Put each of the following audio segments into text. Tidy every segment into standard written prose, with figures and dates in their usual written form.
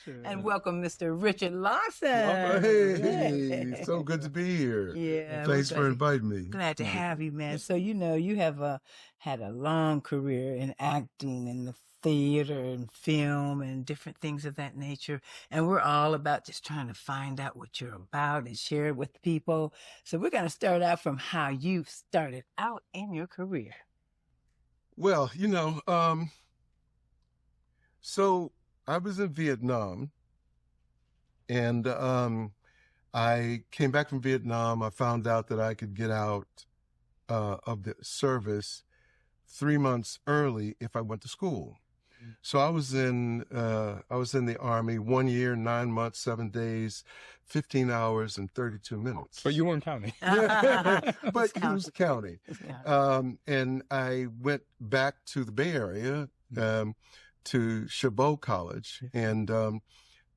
And welcome, Mr. Richard Lawson. Hey, so good to be here. Yeah. Thanks for inviting me. Glad to have you, man. So, you have had a long career in acting and the theater and film and different things of that nature. And we're all about just trying to find out what you're about and share it with people. So we're going to start out from how you started out in your career. Well, so I was in Vietnam, and I came back from Vietnam. I found out that I could get out of the service 3 months early if I went to school. So I was in the Army 1 year, 9 months, 7 days, 15 hours, and 32 minutes. But you weren't counting. But he was counting. And I went back to the Bay Area, to Chabot College, and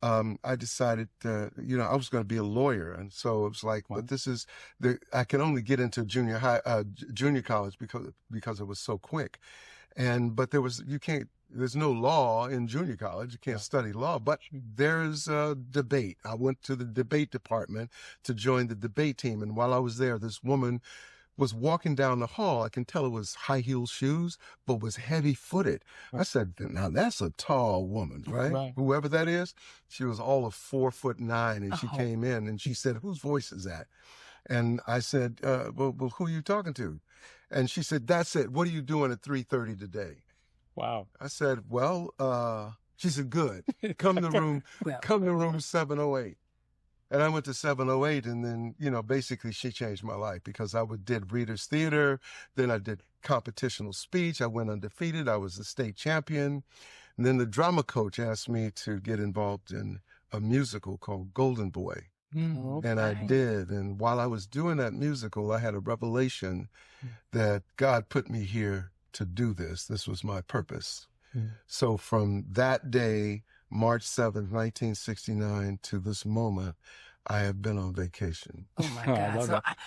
I decided, I was going to be a lawyer, and so it was like, but I can only get into junior college because it was so quick, but there's no law in junior college. You can't study law, but there's a debate. I went to the debate department to join the debate team, and while I was there, this woman was walking down the hall. I can tell it was high-heeled shoes, but was heavy-footed. I said, now that's a tall woman, right? Whoever that is. She was all of 4'9", and she came in, and she said, whose voice is that? And I said, well, who are you talking to? And she said, that's it. What are you doing at 3:30 today? Wow. I said, she said, good. Come to room 708. And I went to 708, and then, basically she changed my life because I did Reader's Theater. Then I did competitional speech. I went undefeated. I was the state champion. And then the drama coach asked me to get involved in a musical called Golden Boy. And I did. And while I was doing that musical, I had a revelation that God put me here to do this. This was my purpose. So from that day, March 7th, 1969 to this moment, I have been on vacation. Oh my God. I love that.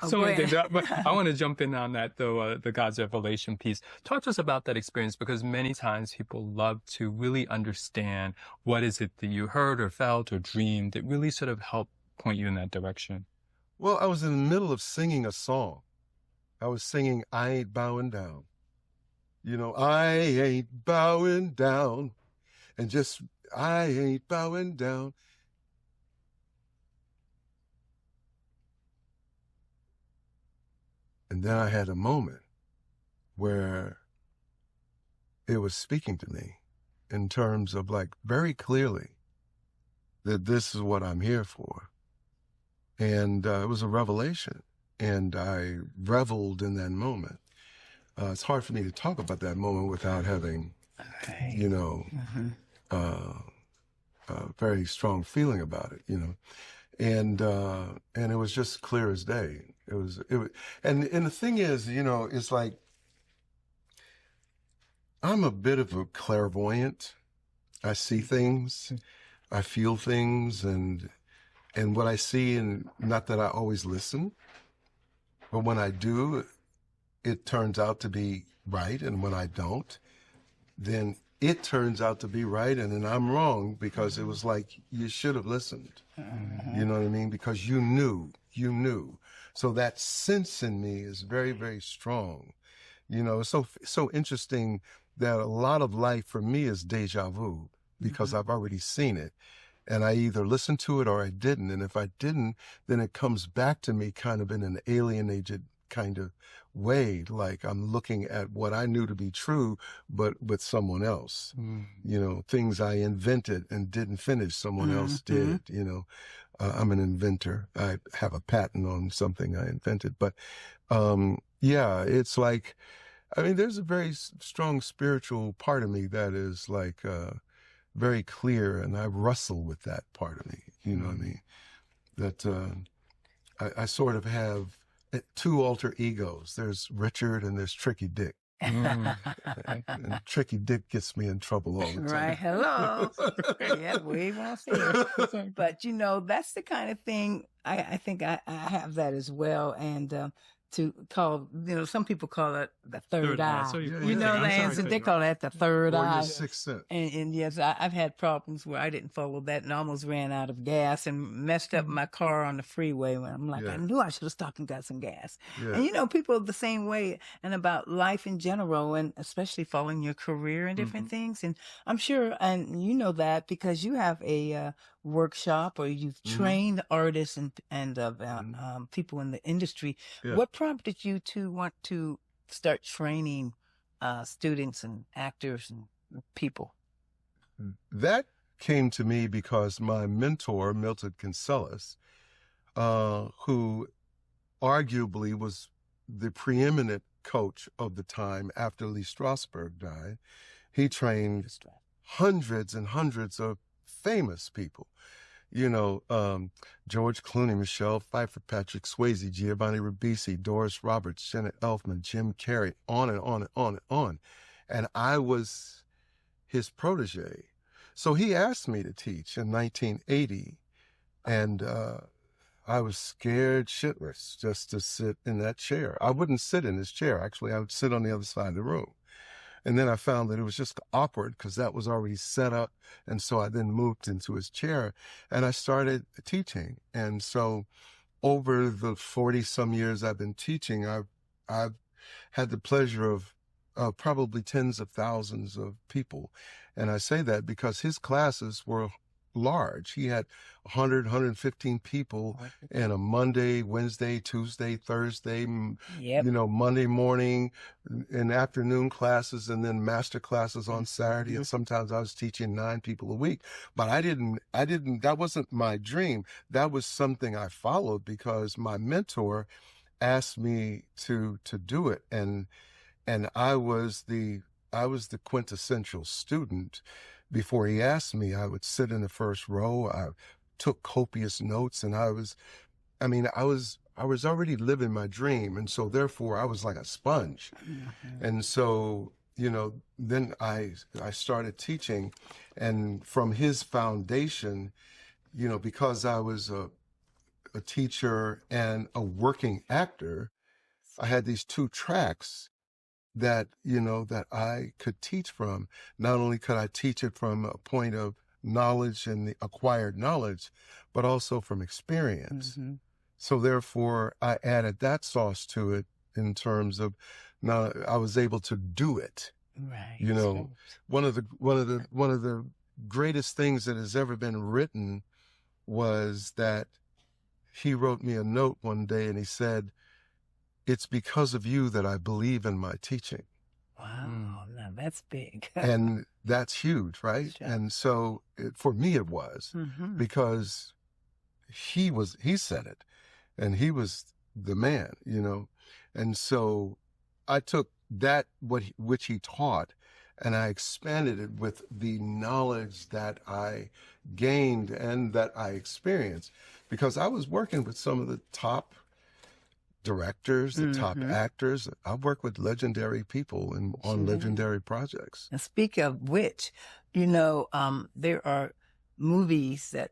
So many things. But I want to jump in on that, though, the God's revelation piece. Talk to us about that experience, because many times people love to really understand what is it that you heard or felt or dreamed that really sort of helped point you in that direction. Well, I was in the middle of singing a song. I was singing, I Ain't Bowing Down. I ain't bowing down. And just, I ain't bowing down. And then I had a moment where it was speaking to me in terms of very clearly that this is what I'm here for. And it was a revelation. And I reveled in that moment. It's hard for me to talk about that moment without having, a very strong feeling about it, and it was just clear as day. It was, and the thing is, it's like, I'm a bit of a clairvoyant. I see things, I feel things, and what I see, and not that I always listen, but when I do, it turns out to be right, and when I don't, then it turns out to be right, and then I'm wrong because it was like, you should have listened. You know what I mean? Because you knew. So that sense in me is very, very strong. It's so interesting that a lot of life for me is deja vu because I've already seen it. And I either listened to it or I didn't. And if I didn't, then it comes back to me kind of in an alienated kind of way, like I'm looking at what I knew to be true, but with someone else. Things I invented and didn't finish, someone else did. I'm an inventor. I have a patent on something I invented. But it's like, there's a very strong spiritual part of me that is very clear, and I wrestle with that part of me. You know what I mean? That I sort of have two alter egos. There's Richard and there's Tricky Dick. And Tricky Dick gets me in trouble all the time. Right. Hello. Yeah, we won't see it. But, that's the kind of thing I think I have that as well. And to call, some people call it the third eye. So Yeah, You know, I'm sorry, Lance, they call that the third or your eye. sixth sense. And yes, I've had problems where I didn't follow that and almost ran out of gas and messed up my car on the freeway. When I'm like, Yeah. I knew I should have stopped and got some gas. Yeah. And people are the same way, and about life in general, and especially following your career and different things. And I'm sure, and you know that because you have a workshop, or you've trained artists and people in the industry. Yeah. What prompted you to want to start training students and actors and people? That came to me because my mentor, Milton Kinselis, who arguably was the preeminent coach of the time after Lee Strasberg died, he trained hundreds and hundreds of famous people. George Clooney, Michelle Pfeiffer, Patrick Swayze, Giovanni Ribisi, Doris Roberts, Janet Elfman, Jim Carrey, on and on and on and on. And I was his protege. So he asked me to teach in 1980, and I was scared shitless just to sit in that chair. I wouldn't sit in his chair. Actually, I would sit on the other side of the room. And then I found that it was just awkward because that was already set up. And so I then moved into his chair and I started teaching. And so over the 40-some years I've been teaching, I've had the pleasure of probably tens of thousands of people. And I say that because his classes were large. He had 100, 115 people in a Monday, Wednesday, Tuesday, Thursday, Monday morning and afternoon classes, and then master classes on Saturday. And sometimes I was teaching 9 people a week, but that wasn't my dream. That was something I followed because my mentor asked me to do it. And I was the quintessential student. Before he asked me, I would sit in the first row. I took copious notes, and I was already living my dream. And so therefore I was like a sponge. And so, then I started teaching, and from his foundation, because I was a teacher and a working actor, I had these 2 tracks that I could teach from. Not only could I teach it from a point of knowledge and the acquired knowledge, but also from experience. So therefore I added that sauce to it in terms of now I was able to do it. Right. One of the greatest things that has ever been written was that he wrote me a note one day and he said, "It's because of you that I believe in my teaching." Wow, now that's big. And that's huge, right? Sure. And so for me it was because he said it and he was the man, And so I took that, which he taught, and I expanded it with the knowledge that I gained and that I experienced, because I was working with some of the top directors, the top actors. I work with legendary people on legendary projects. And speak of which, there are movies that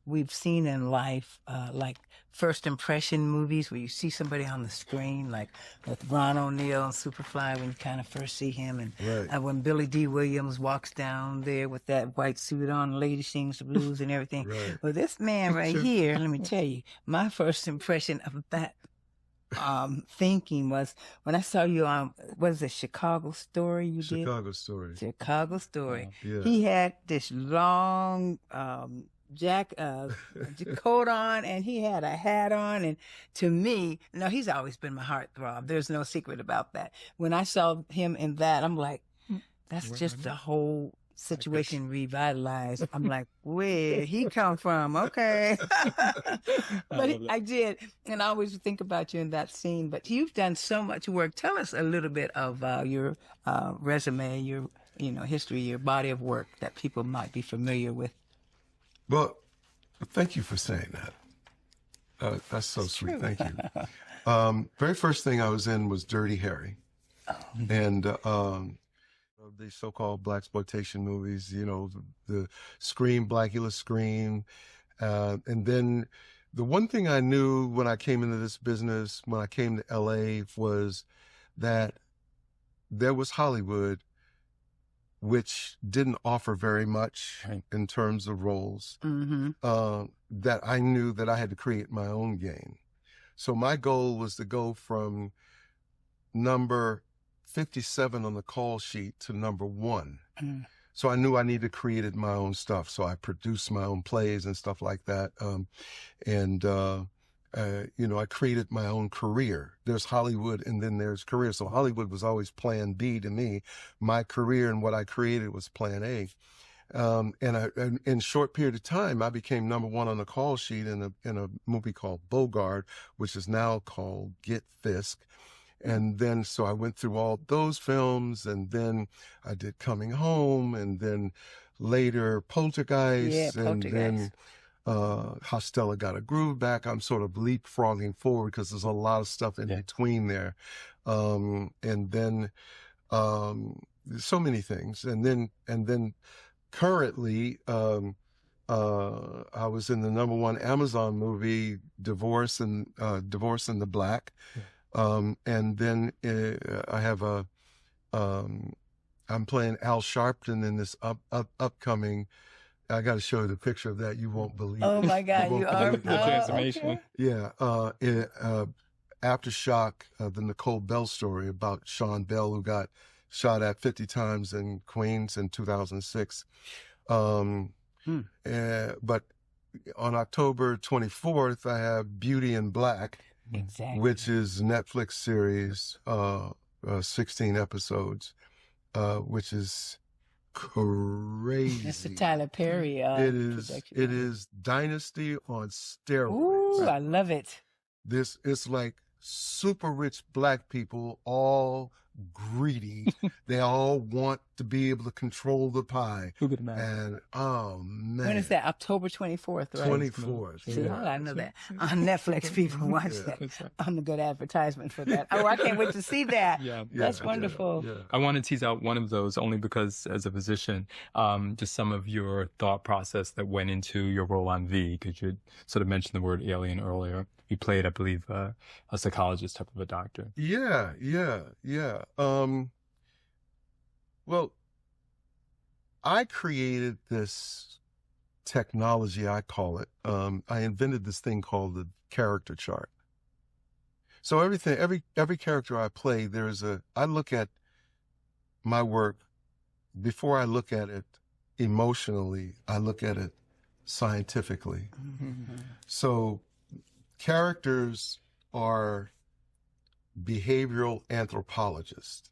we've seen in life, like first impression movies where you see somebody on the screen, like with Ron O'Neal and Superfly, when you kind of first see him, and when Billy D. Williams walks down there with that white suit on, Lady Sings the Blues and everything. Well, this man right here, let me tell you, my first impression of that thinking was when I saw you on, what is it, Chicago Story you did? Chicago Story. Chicago Story. Yeah. He had this long coat on, and he had a hat on, and to me, he's always been my heartthrob. There's no secret about that. When I saw him in that, I'm like, that's just the whole situation revitalized. I'm like, where he come from? Okay. But I did. And I always think about you in that scene. But you've done so much work. Tell us a little bit of your resume, your history, your body of work that people might be familiar with. Well, thank you for saying that. That's so sweet. True. Thank you. Very first thing I was in was Dirty Harry. And the so-called blaxploitation movies, the Scream, Blackula Scream. And then The one thing I knew when I came into this business, when I came to LA, was that there was Hollywood, which didn't offer very much in terms of roles, that I knew that I had to create my own game. So my goal was to go from number 57 on the call sheet to number 1. So I knew I needed to create my own stuff. So I produced my own plays and stuff like that. I created my own career. There's Hollywood and then there's career. So Hollywood was always plan B to me. My career and what I created was plan A. And in a short period of time, I became number 1 on the call sheet in a movie called Bogart, which is now called Get Fisk. And then, so I went through all those films, and then I did Coming Home, and then later Poltergeist, and then How Stella Got a Groove Back. I'm sort of leapfrogging forward because there's a lot of stuff in between there. And then so many things. And then currently, I was in the number 1 Amazon movie, Divorce and the Black. And then I have I'm playing Al Sharpton in this upcoming. I got to show you the picture of that. You won't believe. Oh my God, you are the transformation. Okay. Yeah. Aftershock, the Nicole Bell story about Sean Bell, who got shot at 50 times in Queens in 2006. But on October 24th, I have Beauty in Black. Exactly. Which is Netflix series, 16 episodes, which is crazy. It's the Tyler Perry it is Dynasty on steroids. Ooh, I love it. It's like super rich Black people, all greedy. They all want to be able to control the pie. Who could imagine? And oh man, when is that? October 24th, right? 24th. See, I know that on Netflix. People watch that. I'm a good advertisement for that. Oh, I can't wait to see that. That's wonderful. I want to tease out one of those only because, as a physician, just some of your thought process that went into your role on V, because you sort of mentioned the word alien earlier. You played, I believe, a psychologist type of a doctor. Yeah. Well, I created this technology, I call it. I invented this thing called the character chart. So every character I play, I look at my work, before I look at it emotionally, I look at it scientifically. So characters are behavioral anthropologists.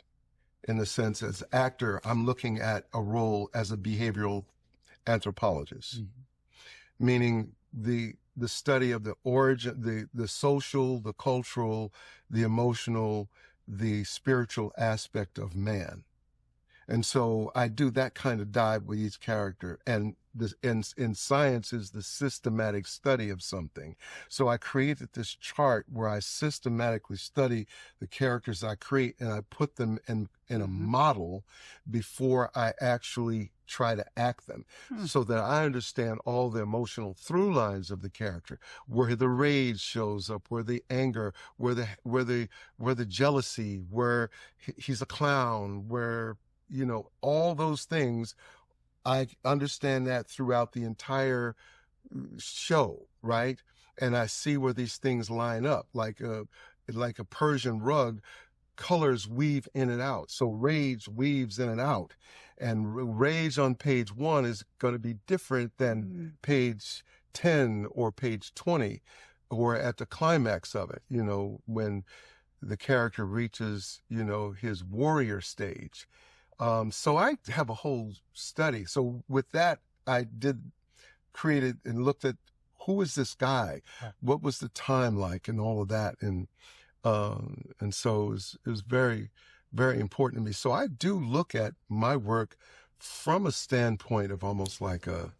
In the sense, as actor, I'm looking at a role as a behavioral anthropologist, meaning the study of the origin, the social, the cultural, the emotional, the spiritual aspect of man. And so I do that kind of dive with each character. And in science is the systematic study of something. So I created this chart where I systematically study the characters I create, and I put them in a model before I actually try to act them, so that I understand all the emotional through lines of the character, where the rage shows up, where the anger, where the jealousy, where he's a clown, where, all those things. I understand that throughout the entire show, right? And I see where these things line up, like a Persian rug, colors weave in and out. So rage weaves in and out. And rage on page 1 is going to be different than page 10 or page 20, or at the climax of it, when the character reaches, his warrior stage. So I have a whole study. So with that, I created and looked at, who is this guy? What was the time like, and all of that. And so it was very, very important to me. So I do look at my work from a standpoint of almost like a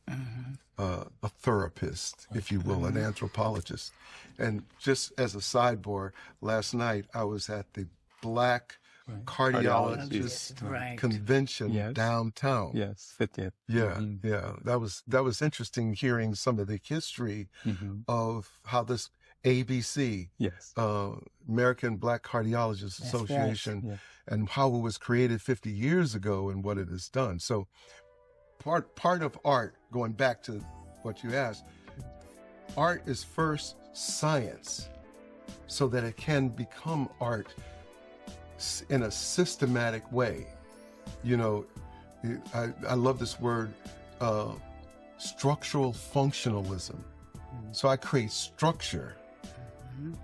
therapist, if you will, an anthropologist. And just as a sidebar, last night I was at the Black cardiologist Right. convention downtown. Yes, 50th. Yeah, yeah. That was interesting hearing some of the history of how this ABC, American Black Cardiologists Association, and how it was created 50 years ago and what it has done. So part of art, going back to what you asked, art is first science so that it can become art in a systematic way. You know, I love this word, structural functionalism. So I create structure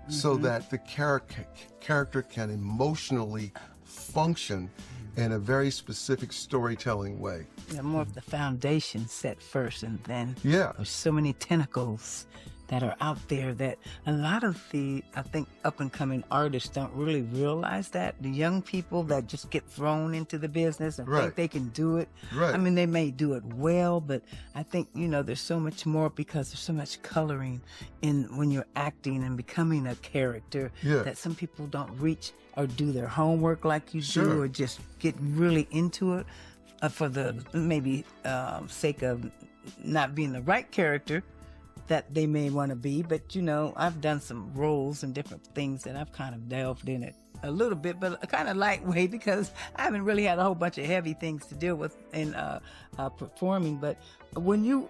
so that the character can emotionally function in a very specific storytelling way. Yeah, more of the foundation set first, and then Yeah. there's so many tentacles that are out there that a lot of the, I think, up-and-coming artists don't really realize that. The young people that just get thrown into the business and think they can do it. Right. I mean, they may do it well, but I think, you know, there's so much more because there's so much coloring in when you're acting and becoming a character that some people don't reach or do their homework like you do, or just get really into it for the maybe sake of not being the right character that they may want to be. But, you know, I've done some roles and different things that I've kind of delved in it a little bit, but kind of lightweight because I haven't really had a whole bunch of heavy things to deal with in performing. But when you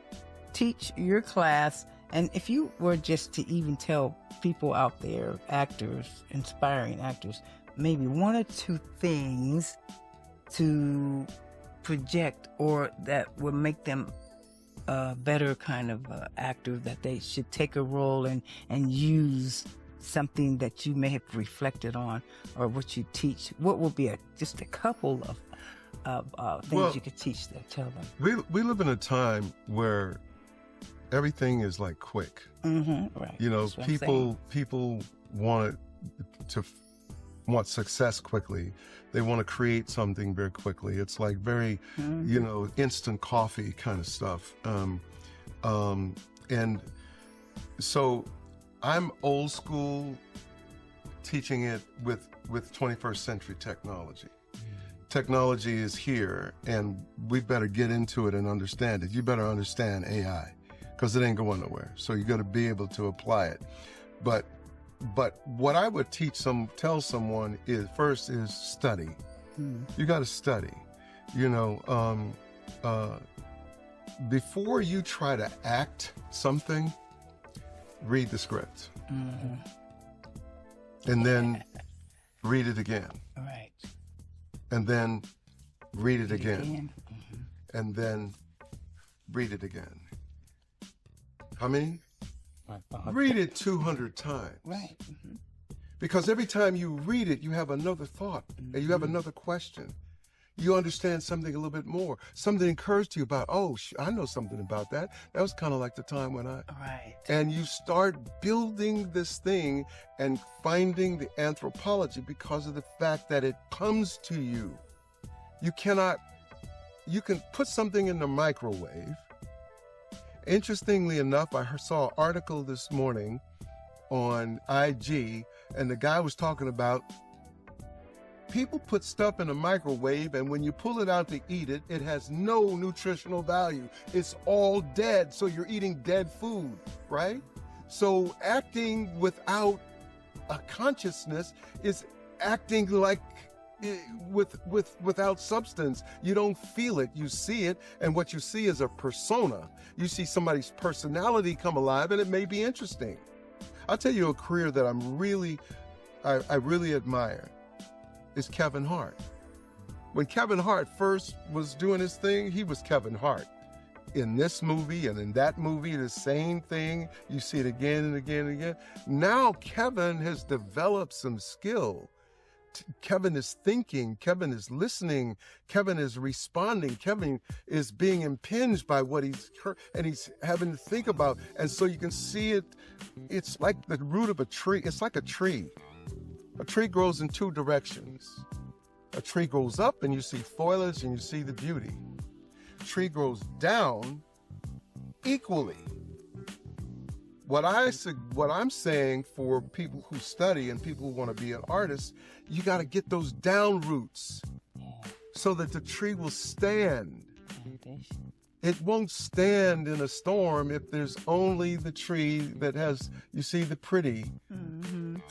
teach your class, and if you were just to even tell people out there, actors, inspiring actors, maybe one or two things to project or that would make them a better kind of actor, that they should take a role and use something that you may have reflected on or what you teach, what would be just a couple of things you could teach them, tell them? We live in a time where everything is like quick. Right. You know, people want success quickly. They want to create something very quickly. It's like very, you know, instant coffee kind of stuff. And so I'm old school teaching it with 21st century technology. Technology is here and we better get into it and understand it. You better understand AI because it ain't going nowhere. So you got to be able to apply it. But what I would tell someone is first is study. You got to study. You know, before you try to act something, read the script, and then read it again. Right. And then read it again, and then read it again. How many? Read it 200 times. Right. Because every time you read it, you have another thought and you have another question. You understand something a little bit more. Something occurs to you about, I know something about that. That was kind of like the time when I... Right. And you start building this thing and finding the anthropology because of the fact that it comes to you. You can put something in the microwave. Interestingly enough, I saw an article this morning on IG, and the guy was talking about people put stuff in a microwave, and when you pull it out to eat it, it has no nutritional value. It's all dead, so you're eating dead food, right? So acting without a consciousness is acting like without substance. You don't feel it, you see it, and what you see is a persona. You see somebody's personality come alive, and it may be interesting. I'll tell you a career that I really admire is Kevin Hart. When Kevin Hart first was doing his thing, he was Kevin Hart. In this movie and in that movie, the same thing. You see it again and again and again. Now Kevin has developed some skill. Kevin is thinking, Kevin is listening, Kevin is responding, Kevin is being impinged by what he's heard, and he's having to think about. And so you can see it, it's like the root of a tree. It's like a tree. A tree grows in two directions. A tree grows up and you see foliage and you see the beauty. A tree grows down equally. what I'm saying for people who study and people who want to be an artist, you got to get those down roots so that the tree will stand. It won't stand in a storm if there's only the tree that has, you see, the pretty,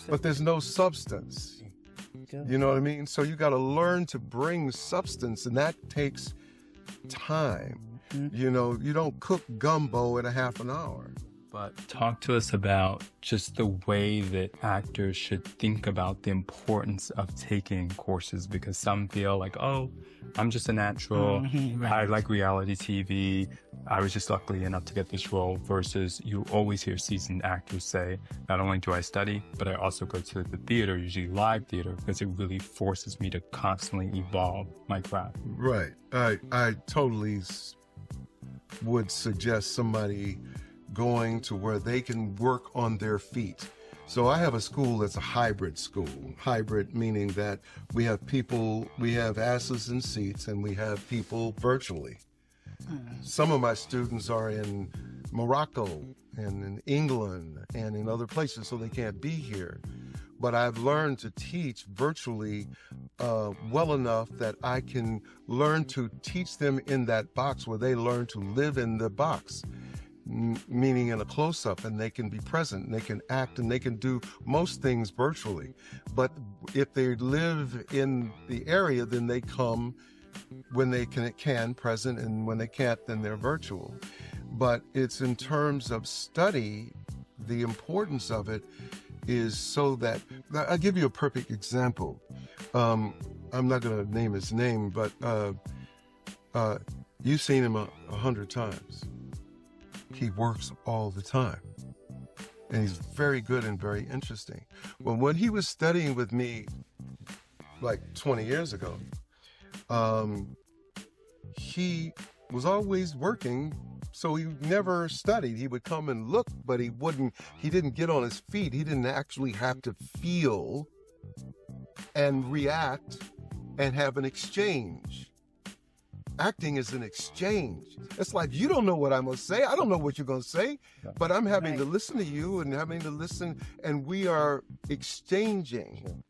but there's no substance. You know what I mean? So you got to learn to bring substance, and that takes time. You know, you don't cook gumbo in a half an hour. But talk to us about just the way that actors should think about the importance of taking courses, because some feel like, oh, I'm just a natural. I like reality TV. I was just lucky enough to get this role, versus you always hear seasoned actors say, not only do I study, but I also go to the theater, usually live theater, because it really forces me to constantly evolve my craft. Right. I totally would suggest somebody going to where they can work on their feet. So I have a school that's a hybrid school. Hybrid meaning that we have asses in seats, and we have people virtually. Some of my students are in Morocco and in England and in other places, so they can't be here. But I've learned to teach virtually well enough that I can learn to teach them in that box where they learn to live in the box. Meaning in a close-up, and they can be present, and they can act, and they can do most things virtually. But if they live in the area, then they come when they can present, and when they can't, then they're virtual. But it's in terms of study, the importance of it is so that, I'll give you a perfect example. I'm not going to name his name, but you've seen him 100 times. He works all the time, and he's very good and very interesting. Well, when he was studying with me like 20 years ago, he was always working, so he never studied. He would come and look, but he didn't get on his feet. He didn't actually have to feel and react and have an exchange. Acting is an exchange. It's like, you don't know what I'm going to say. I don't know what you're going to say, but I'm having to listen to you and having to listen, and we are exchanging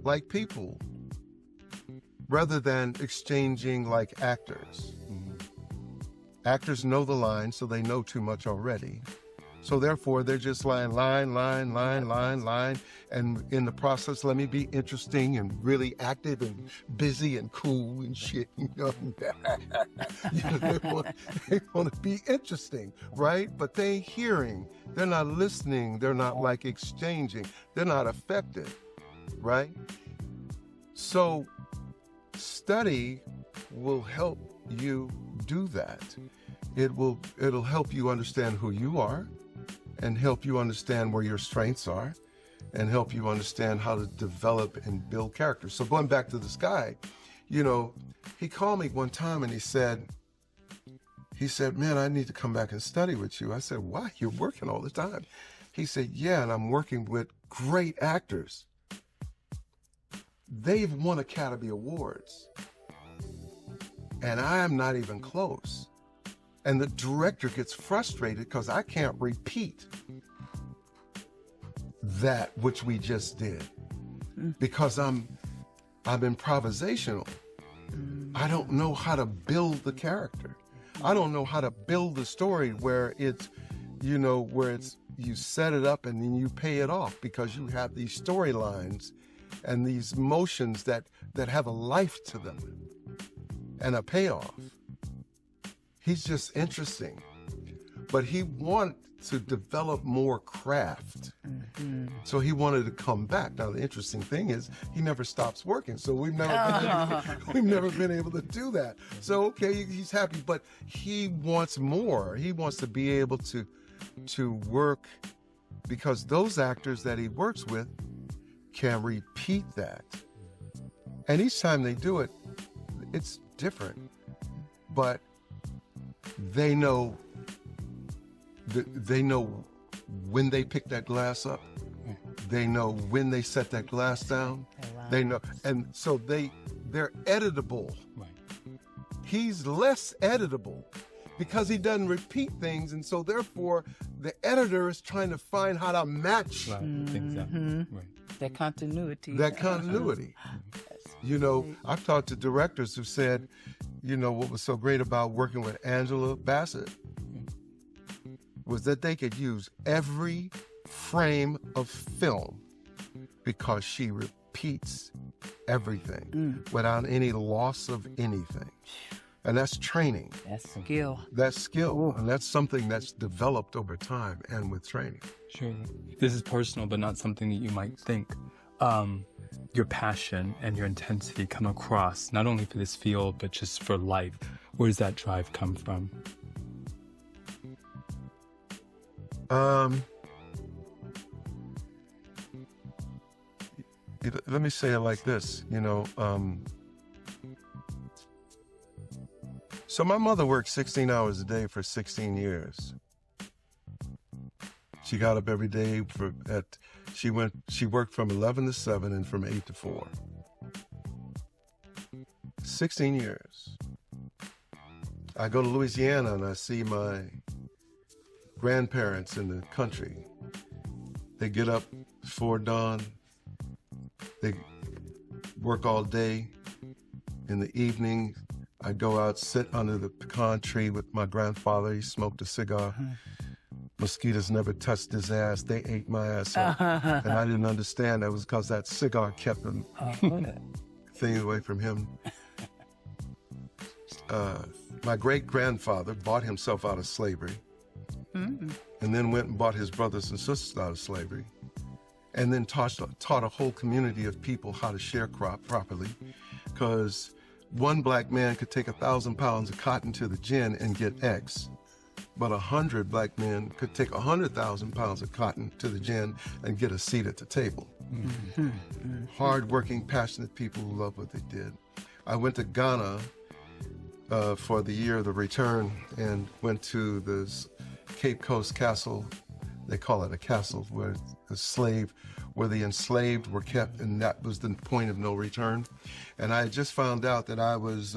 like people rather than exchanging like actors. Actors know the line, so they know too much already. So therefore, they're just line, and in the process, let me be interesting and really active and busy and cool and shit. You know, they want to be interesting, right? But they ain't hearing. They're not listening. They're not like exchanging. They're not effective, right? So study will help you do that. It'll help you understand who you are, and help you understand where your strengths are, and help you understand how to develop and build character. So going back to this guy, you know, he called me one time and he said, man, I need to come back and study with you. I said, why? You're working all the time. He said, yeah, and I'm working with great actors. They've won Academy Awards, and I'm not even close. And the director gets frustrated because I can't repeat that which we just did because I'm improvisational. I don't know how to build the character. I don't know how to build the story where it's, you know, you set it up and then you pay it off, because you have these storylines and these motions that have a life to them and a payoff. He's just interesting, but he wanted to develop more craft. So he wanted to come back. Now, the interesting thing is he never stops working. So we've never been able to do that. So, okay, he's happy, but he wants more. He wants to be able to work, because those actors that he works with can repeat that. And each time they do it, it's different, but they know when they pick that glass up. They know when they set that glass down. They know, and so they're editable. Right. He's less editable because he doesn't repeat things, and so therefore the editor is trying to find how to match Right. Exactly. Right. That continuity. that continuity. You know, I've talked to directors who said, you know, what was so great about working with Angela Bassett was that they could use every frame of film because she repeats everything without any loss of anything. And that's training. That's skill. That's skill. And that's something that's developed over time and with training. Sure. This is personal, but not something that you might think. Your passion and your intensity come across not only for this field, but just for life. Where does that drive come from? Let me say it like this, you know. So my mother worked 16 hours a day for 16 years. She got up every day she worked from 11 to 7 and from 8 to 4. 16 years. I go to Louisiana and I see my grandparents in the country. They get up before dawn. They work all day. In the evening, I go out, sit under the pecan tree with my grandfather. He smoked a cigar. Mosquitoes never touched his ass. They ate my ass up. And I didn't understand that was because that cigar kept them things away from him. My great-grandfather bought himself out of slavery and then went and bought his brothers and sisters out of slavery and then taught a whole community of people how to share-crop properly, because one black man could take 1,000 pounds of cotton to the gin and get X, but 100 black men could take 100,000 pounds of cotton to the gin and get a seat at the table. Hard-working, passionate people who love what they did. I went to Ghana for the year of the return and went to the Cape Coast Castle. They call it a castle where the enslaved were kept, and that was the point of no return. And I just found out that I was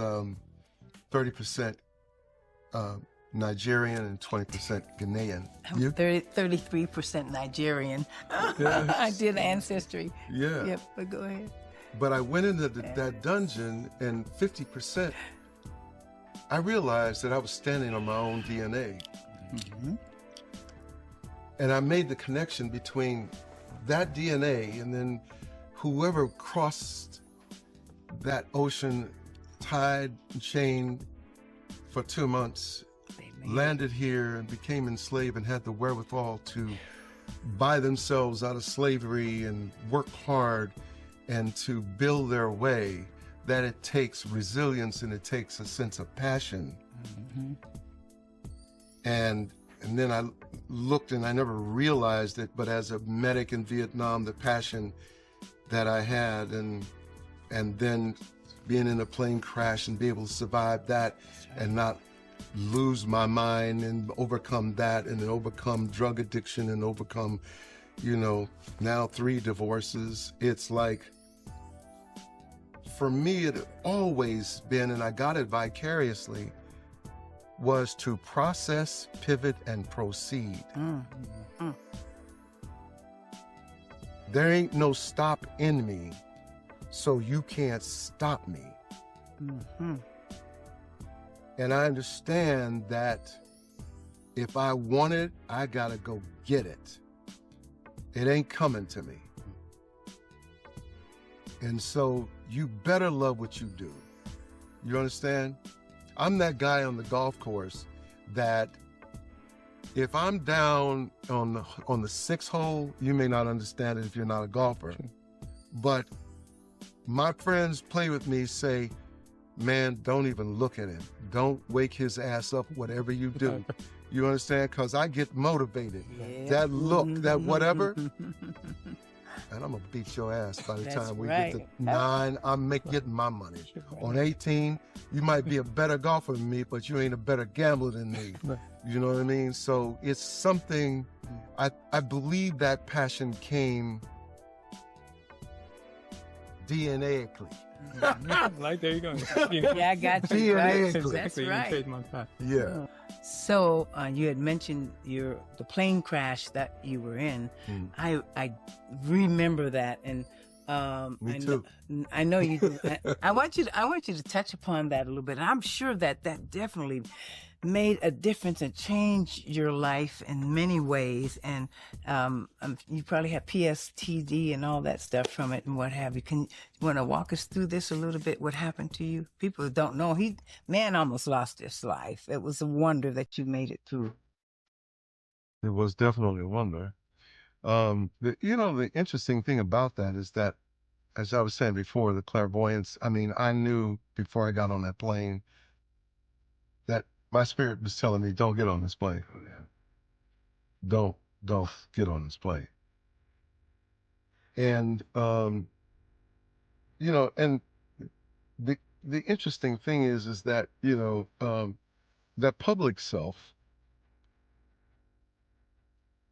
30% Nigerian and 20% Ghanaian. I'm 33% Nigerian. I did Ancestry. Yeah. Yep, but go ahead. But I went into that dungeon, and 50%, I realized that I was standing on my own DNA. And I made the connection between that DNA and then whoever crossed that ocean, tide and chain for 2 months, landed here and became enslaved and had the wherewithal to buy themselves out of slavery and work hard and to build their way, that it takes resilience and it takes a sense of passion. And then I looked and I never realized it, but as a medic in Vietnam, the passion that I had, and then being in a plane crash and be able to survive that and not lose my mind and overcome that and then overcome drug addiction and overcome, you know, now 3 divorces. It's like, for me, it had always been, and I got it vicariously, was to process, pivot, and proceed. There ain't no stop in me, so you can't stop me. And I understand that if I want it, I gotta go get it. It ain't coming to me. And so you better love what you do. You understand? I'm that guy on the golf course that if I'm down on the 6th hole, you may not understand it if you're not a golfer. But my friends play with me say, man, don't even look at him. Don't wake his ass up, whatever you do. You understand? Because I get motivated. Yeah. That look, that whatever. And I'm going to beat your ass by the time we get to 9. I'm getting my money. On 18, you might be a better golfer than me, but you ain't a better gambler than me. You know what I mean? So it's something, I believe that passion came DNA-ically. Like, there you go. Yeah, I got you. DNA-ically. That's right. Yeah. So you had mentioned the plane crash that you were in. Mm. I remember that, and Me too. I know you do. I want you to touch upon that a little bit. And I'm sure that definitely made a difference and changed your life in many ways. And you probably have PSTD and all that stuff from it and what have you. You want to walk us through this a little bit? What happened to you? People don't know. Man almost lost his life. It was a wonder that you made it through. It was definitely a wonder. The interesting thing about that is that, as I was saying before, the clairvoyance, I mean, I knew before I got on that plane that my spirit was telling me, don't get on this plane. Don't, don't get on this plane. And, and the interesting thing is that, that public self,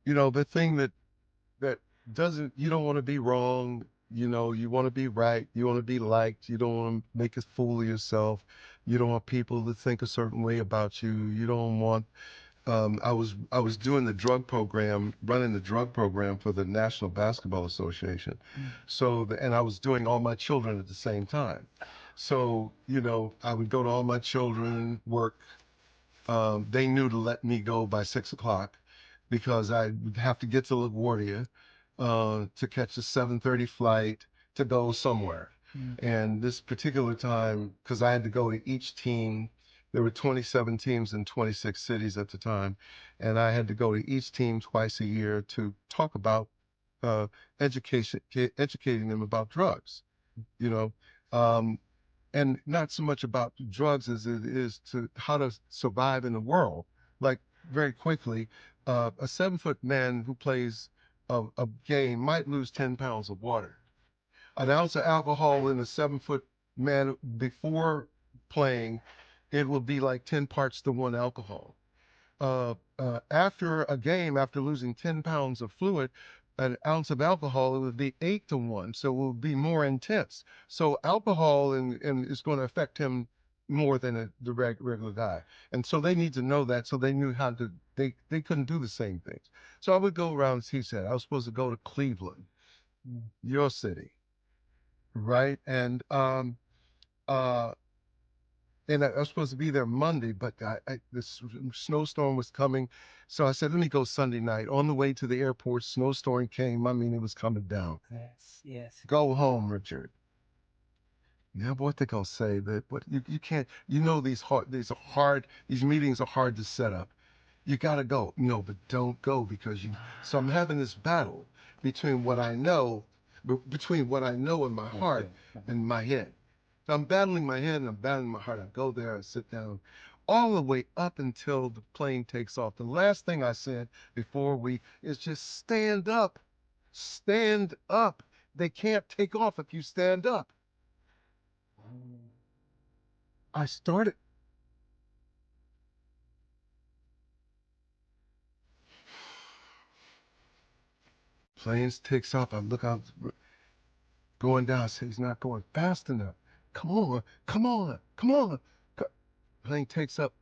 the thing that doesn't, you don't want to be wrong, you want to be right, you want to be liked, you don't want to make a fool of yourself, you don't want people to think a certain way about you, you don't want I was doing the drug program, running the drug program for the National Basketball Association. So, and I was doing all my children at the same time. So, I would go to all my children, work. They knew to let me go by 6 o'clock because I would have to get to LaGuardia to catch the 7:30 flight to go somewhere. And this particular time, because I had to go to each team, there were 27 teams in 26 cities at the time, and I had to go to each team twice a year to talk about educating them about drugs, you know. Um, and not so much about drugs as it is to how to survive in the world. Like very quickly, a 7-foot man who plays a game might lose 10 pounds of water. An ounce of alcohol in a 7-foot man before playing, it will be like 10 parts to 1 alcohol. After a game, after losing 10 pounds of fluid, an ounce of alcohol, it would be 8 to 1. So it will be more intense. So alcohol and is going to affect him more than the regular guy. And so they need to know that. So they knew how to, they couldn't do the same things. So I would go around, as he said, I was supposed to go to Cleveland, your city, right? Uh, and I was supposed to be there Monday, but this snowstorm was coming. So I said, let me go Sunday night. On the way to the airport, snowstorm came. I mean, it was coming down. Yes, yes. Go home, Richard. Yeah, but what they gonna say? But you can't, these meetings are hard to set up. You gotta go. No, but don't go because so I'm having this battle between what I know, between what I know in my heart and my head. So I'm battling my head and I'm battling my heart. I go there, I sit down, all the way up until the plane takes off. The last thing I said before is just stand up. Stand up. They can't take off if you stand up. I started. Planes takes off. I look out, going down. I say, he's not going fast enough. Come on, come on, come on. Plane takes up,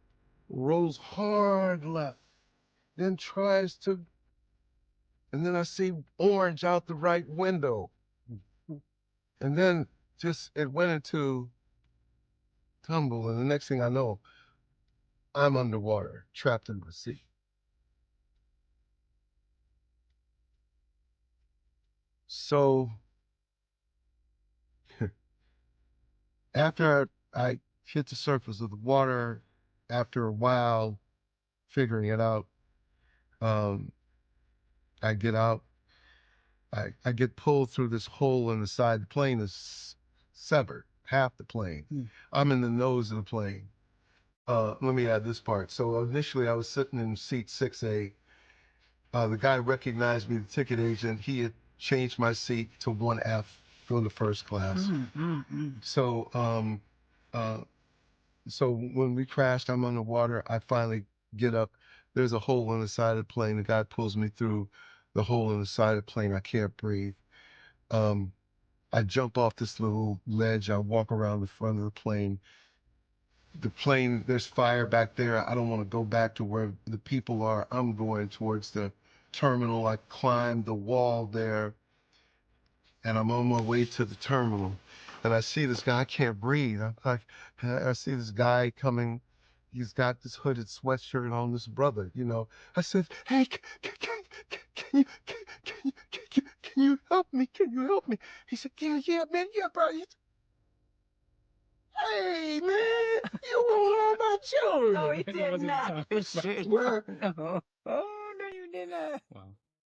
rolls hard left, then tries to, and then I see orange out the right window. And then it went into tumble. And the next thing I know, I'm underwater, trapped in the sea. So after I hit the surface of the water, after a while figuring it out, um, I get out. I get pulled through this hole in the side. The plane is severed, half the plane. I'm in the nose of the plane. Let me add this part. So initially I was sitting in seat 6A. The guy recognized me, the ticket agent. He had changed my seat to 1F for the first class. So, uh, so when we crashed, I'm underwater. I finally get up. There's a hole in the side of the plane. The guy pulls me through the hole in the side of the plane. I can't breathe. I jump off this little ledge. I walk around the front of the plane. the plane, there's fire back there. I don't want to go back to where the people are. I'm going towards the terminal. I climbed the wall there and I'm on my way to the terminal. And I see this guy, I can't breathe. I'm like, I see this guy coming. He's got this hooded sweatshirt on, this brother, you know. I said, hey, can you help me? Can you help me? He said, yeah, man, yeah, bro. Hey, man, you want all my children? No, he did not. Where? No. Oh, no, you did not. Wow.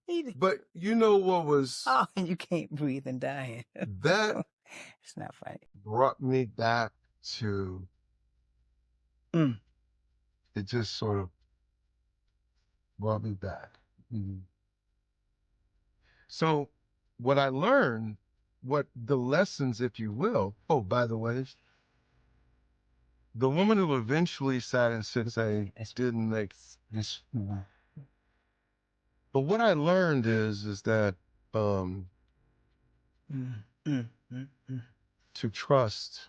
He did. But you know what was, Oh, and you can't breathe and dying. that It's not funny. brought me back to, Mm. it just sort of brought me back. Mhm. So what I learned, what the lessons, if you will, oh, by the way, the woman who eventually sat and said, say, didn't make this. But what I learned is that Mm, mm, mm, mm, to trust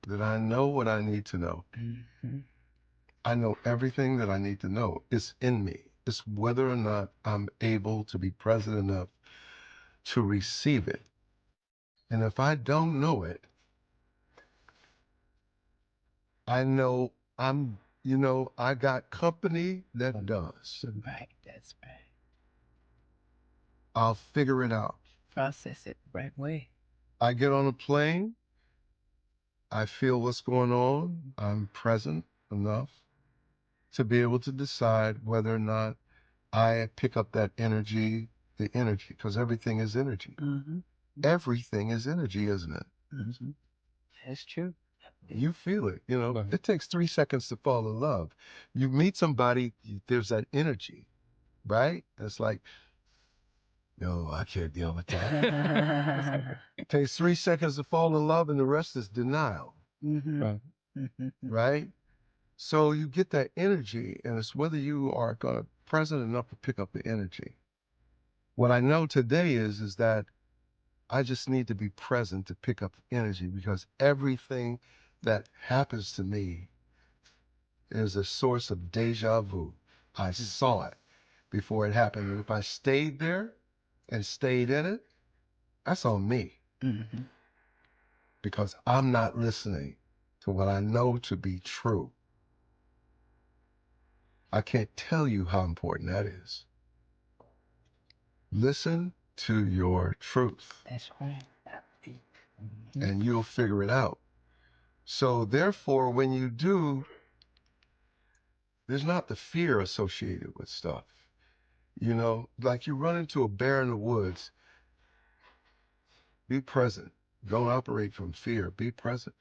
that I know what I need to know. mhm. I know everything that I need to know. It's in me. It's whether or not I'm able to be present enough to receive it. And if I don't know it, I know I got company that does. Right, that's right. I'll figure it out. Process it the right way. I get on a plane. I feel what's going on. I'm present enough to be able to decide whether or not I pick up that energy, because everything is energy. Mm-hmm. Everything is energy, isn't it? Mm-hmm. That's true. You feel it, you know. Right. It takes 3 seconds to fall in love. You meet somebody, there's that energy, right? It's like, no, I can't deal with that. It takes 3 seconds to fall in love, and the rest is denial, Mm-hmm. Right. Mm-hmm. right? So you get that energy, and it's whether you are present enough to pick up the energy. What I know today is that I just need to be present to pick up the energy, because everything that happens to me is a source of deja vu. I saw it before it happened. And if I stayed there and stayed in it, that's on me, Mm-hmm. because I'm not listening to what I know to be true. I can't tell you how important that is. Listen to your truth, That's right. Mm-hmm. and you'll figure it out. So therefore, when you do, there's not the fear associated with stuff. You know, like you run into a bear in the woods, be present. Don't operate from fear. Be present.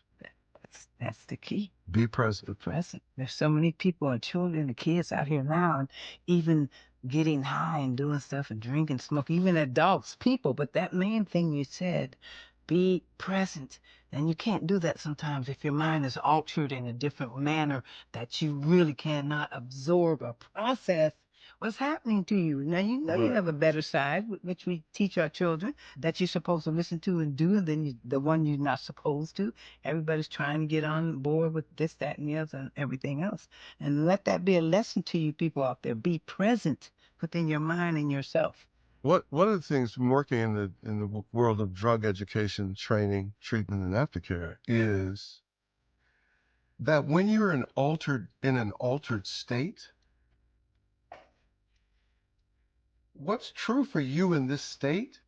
That's the key. Be present. Present. There's so many people and children and kids out here now, and even getting high and doing stuff and drinking, smoking, even adults, people. But that main thing you said, be present. And you can't do that sometimes if your mind is altered in a different manner that you really cannot absorb or process what's happening to you. Now, you know you Right. have a better side, which we teach our children, that you're supposed to listen to and do, and then the one you're not supposed to. Everybody's trying to get on board with this, that, and the other, and everything else. And let that be a lesson to you people out there. Be present within your mind and yourself. One of the things from working in the world of drug education, training, treatment, and aftercare is that when you're in an altered state, what's true for you in this state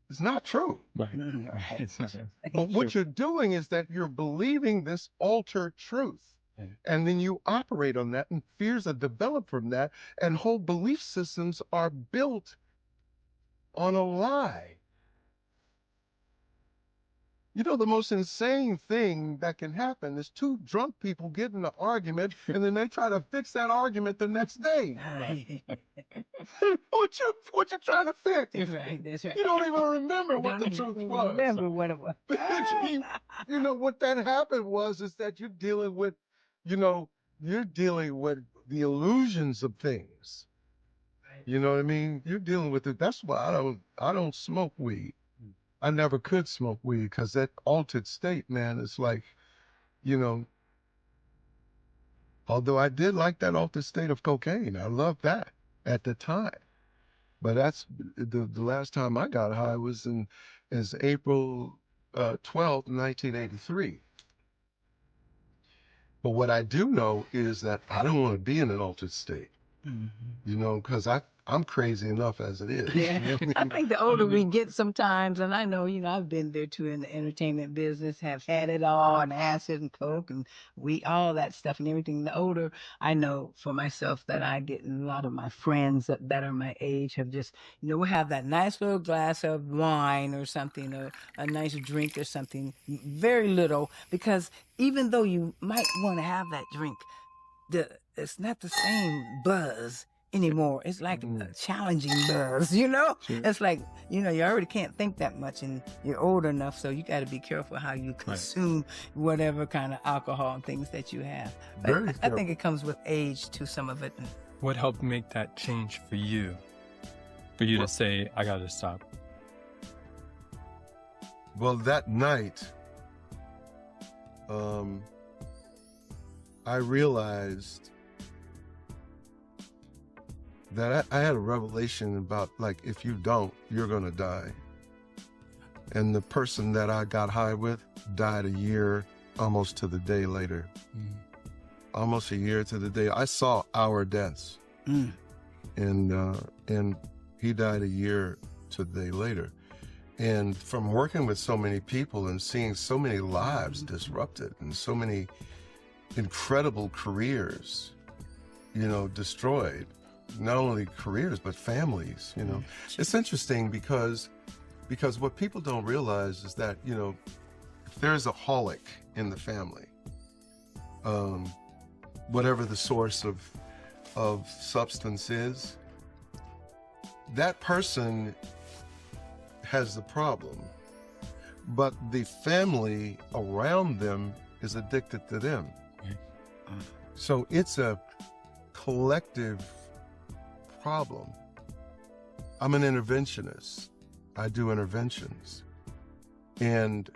is not true. Right. Right. It's not. But what you're doing is that you're believing this altered truth. And then you operate on that, and fears are developed from that, and whole belief systems are built on a lie. You know, the most insane thing that can happen is two drunk people get in an argument, and then they try to fix that argument the next day. What you trying to fix? Right, that's right. You don't even remember what the truth was. Remember what it was. You know, what that happened is that you're dealing with the illusions of things. You know what I mean? You're dealing with it. That's why I don't smoke weed. I never could smoke weed because that altered state, man, is like, you know, although I did like that altered state of cocaine. I loved that at the time. But that's the last time I got high was is April 12th, 1983. But what I do know is that I don't want to be in an altered state, you know, because I'm crazy enough as it is. Yeah. You know what I I mean? think the older we get sometimes, and I know, you know, I've been there too in the entertainment business, have had it all, and acid and coke and we all that stuff and everything. The older I know for myself that I get, and a lot of my friends that are my age have just, you know, we'll have that nice little glass of wine or something, or a nice drink or something, very little, because even though you might want to have that drink, it's not the same buzz anymore. It's like a challenging buzz, you know? Sure. It's like, you know, you already can't think that much and you're old enough, so you got to be careful how you consume whatever kind of alcohol and things that you have. Very I think it comes with age to some of it. What helped make that change for you? For you to say, I got to stop. Well, that night, I realized that I had a revelation about, like, if you don't, you're going to die. And the person that I got high with died a year, almost to the day later. Almost a year to the day. I saw our deaths. And he died a year to the day later. And from working with so many people and seeing so many lives disrupted and so many incredible careers, you know, destroyed, not only careers, but families, you know. It's interesting because what people don't realize is that, you know, if there's a holic in the family, whatever the source of substance is, that person has the problem, but the family around them is addicted to them. So it's a collective problem. I'm an interventionist. I do interventions. And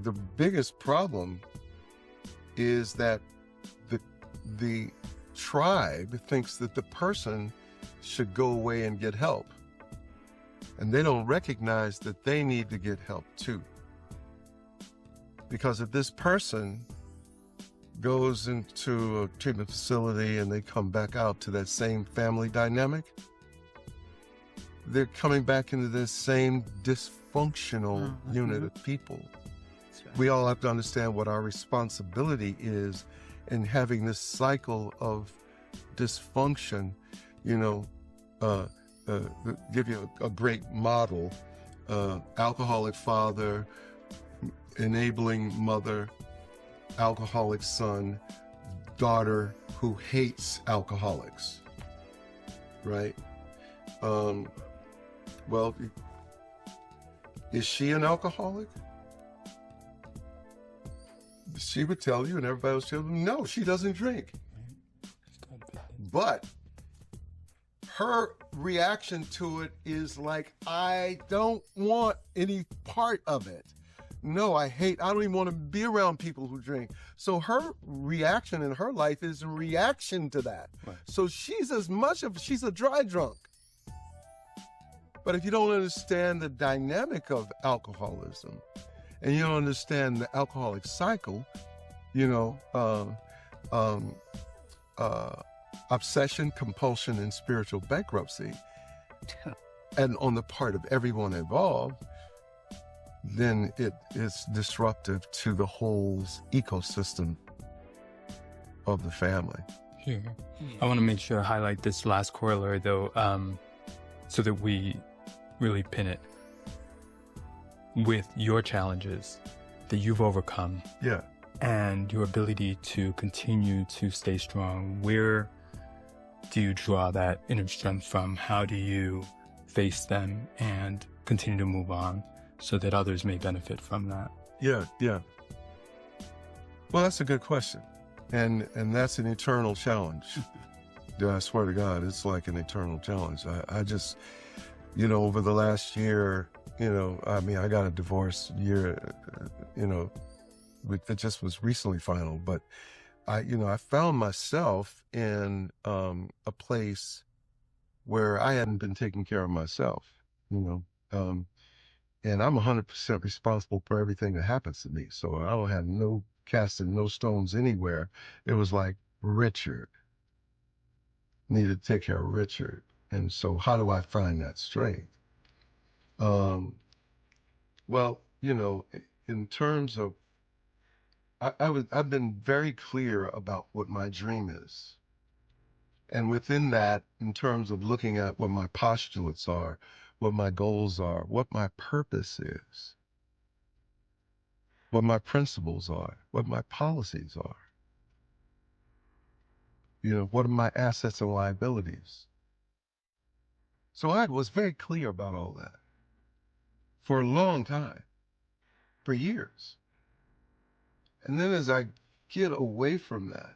the biggest problem is that the tribe thinks that the person should go away and get help. And they don't recognize that they need to get help too. Because if this person goes into a treatment facility and they come back out to that same family dynamic, they're coming back into this same dysfunctional unit of people. Right. We all have to understand what our responsibility is in having this cycle of dysfunction, you know. Give you a great model, alcoholic father, enabling mother, alcoholic son, daughter who hates alcoholics, right? Well, is she an alcoholic? She would tell you, and everybody else tell you, no, she doesn't drink. But her reaction to it is like, I don't want any part of it. No, I don't even want to be around people who drink. So her reaction in her life is a reaction to that. Right. So she's a dry drunk. But if you don't understand the dynamic of alcoholism, and you don't understand the alcoholic cycle, you know, obsession, compulsion, and spiritual bankruptcy, and on the part of everyone involved, then it is disruptive to the whole ecosystem of the family. Sure. I want to make sure I highlight this last corollary, though, so that we really pin it with your challenges that you've overcome. Yeah. And your ability to continue to stay strong. Where do you draw that inner strength from? How do you face them and continue to move on so that others may benefit from that? Yeah. Well, that's a good question. And that's an eternal challenge. I swear to God, it's like an eternal challenge. I just, you know, over the last year, You know, I mean, I got a divorce that just was recently final, but I found myself in a place where I hadn't been taking care of myself, and I'm 100% responsible for everything that happens to me. So I don't have no casting, no stones anywhere. It was like Richard needed to take care of Richard. And so how do I find that strength? Well, in terms of, I've been very clear about what my dream is. And within that, in terms of looking at what my postulates are, what my goals are, what my purpose is, what my principles are, what my policies are, what are my assets and liabilities. So I was very clear about all that for a long time, for years. And then as I got away from that,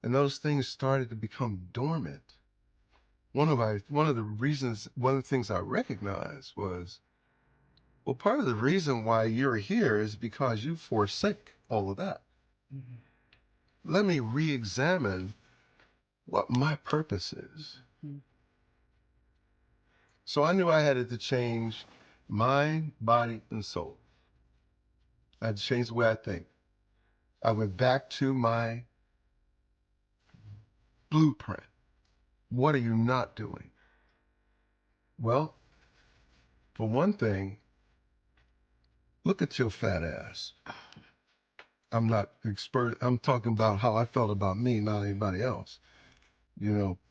and those things started to become dormant, one of the things I recognized was, well, part of the reason why you're here is because you forsake all of that. Mm-hmm. Let me re-examine what my purpose is. Mm-hmm. So I knew I had to change mind, body, and soul. I had to change the way I think. I went back to my blueprint. What are you not doing? Well, for one thing, look at your fat ass. I'm not expert. I'm talking about how I felt about me, not anybody else.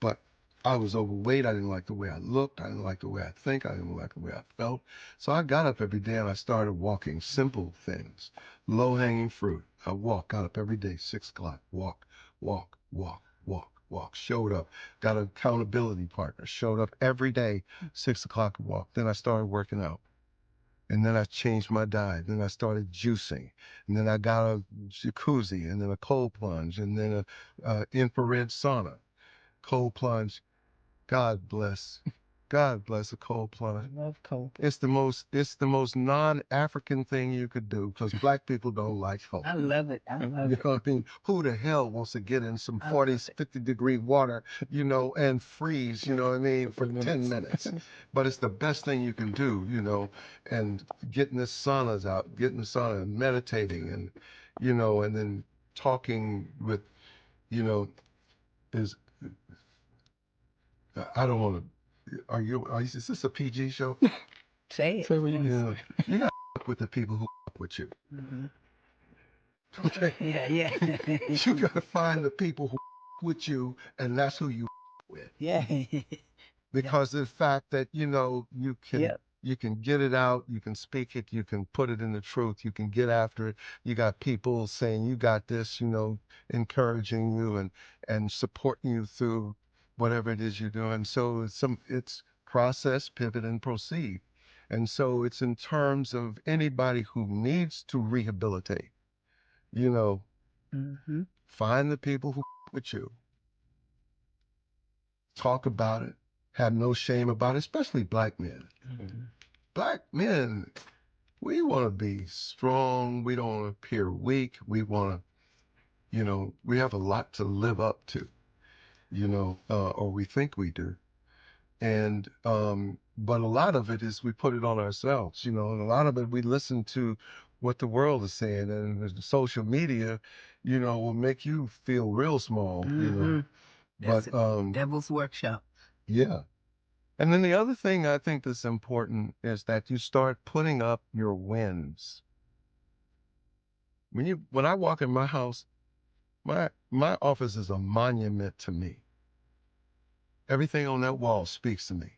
But I was overweight. I didn't like the way I looked. I didn't like the way I think. I didn't like the way I felt. So I got up every day and I started walking. Simple things, low-hanging fruit. I got up every day, 6 o'clock, walk, walk, walk, walk, walk. Showed up, got an accountability partner. Showed up every day, 6 o'clock, walk. Then I started working out. And then I changed my diet. Then I started juicing. And then I got a jacuzzi, and then a cold plunge, and then a infrared sauna. Cold plunge. God bless a cold plunge. I love cold. It's the most non-African thing you could do, because Black people don't like cold. I love it. I love it. You know what I mean? Who the hell wants to get in some 40, 50-degree water, and freeze, for 10 minutes? But it's the best thing you can do, and getting the saunas out, getting the sauna and meditating and, and then talking with, is, I don't want to, is this a PG show? Say it. Say what you You got to with the people who with you. Mm-hmm. Okay. Yeah. You got to find the people who with you, and that's who you with. Yeah. Because of the fact that, you can get it out, you can speak it, you can put it in the truth, you can get after it. You got people saying, you got this, encouraging you and supporting you through whatever it is you're doing. So it's process, pivot, and proceed. And so it's in terms of anybody who needs to rehabilitate, Mm-hmm. find the people who with you, talk about it, have no shame about it, especially Black men. Mm-hmm. Black men, we want to be strong. We don't want to appear weak. We want to, we have a lot to live up to, or we think we do. And, but a lot of it is we put it on ourselves, and a lot of it we listen to what the world is saying, and the social media, will make you feel real small, Mm-hmm. That's but, devil's workshop. yeah. And then the other thing I think that's important is that you start putting up your wins. When I walk in my house, my office is a monument to me. Everything on that wall speaks to me.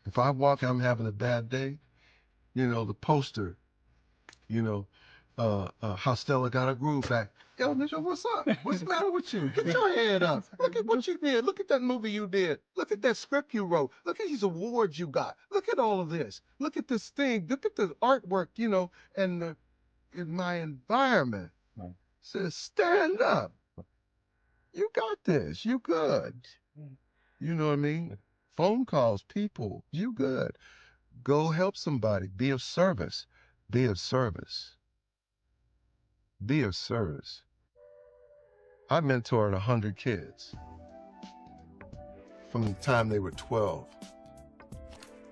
If I walk, I'm having a bad day, the poster, how Stella got her groove back. Yo, nigga, what's up? What's the matter with you? Get your head up. Look at what you did. Look at that movie you did. Look at that script you wrote. Look at these awards you got. Look at all of this. Look at this thing. Look at the artwork, and in my environment says, stand up. You got this. You good. You know what I mean? phone calls, people. You good. Go help somebody. Be of service. Be of service. Be of service. I mentored 100 kids from the time they were 12.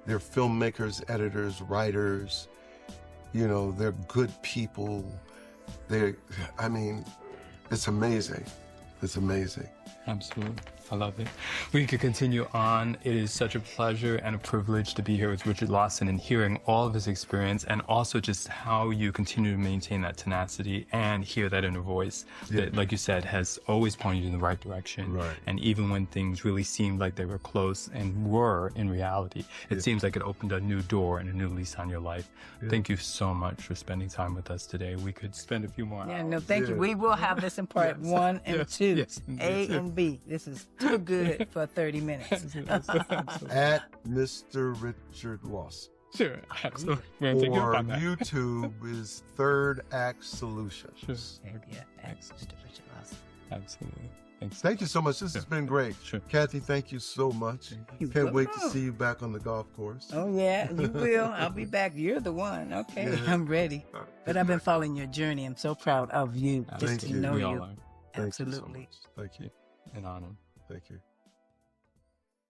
They're filmmakers, editors, writers. You know, they're good people. I mean, it's amazing. It's amazing. Absolutely. I love it. We could continue on. It is such a pleasure and a privilege to be here with Richard Lawson and hearing all of his experience, and also just how you continue to maintain that tenacity and hear that inner voice that, like you said, has always pointed you in the right direction. Right. And even when things really seemed like they were close and were in reality, it seems like it opened a new door and a new lease on your life. Thank you so much for spending time with us today. We could spend a few more hours. Yeah, no, thank you. We will have this in part 1 and 2. Yes, A and B. This is too good for 30 minutes. At Mr. Richard Lawson. Sure, absolutely. We're gonna take you Or up on that. YouTube is Third Act Solutions. Sure. Yeah, thanks, Mr. Richard Lawson. Absolutely. Thanks. Thank you so much. This has been great. Sure. Kathy, thank you so much. You're Can't wait to welcome. see you back on the golf course. Oh, yeah, you will. I'll be back. You're the one. Okay, Yeah. I'm ready. All right. But I've been following your journey. I'm so proud of you just Thank to you. know We all you. are. Thank you so Absolutely. much. Thank you. An honor. Thank you.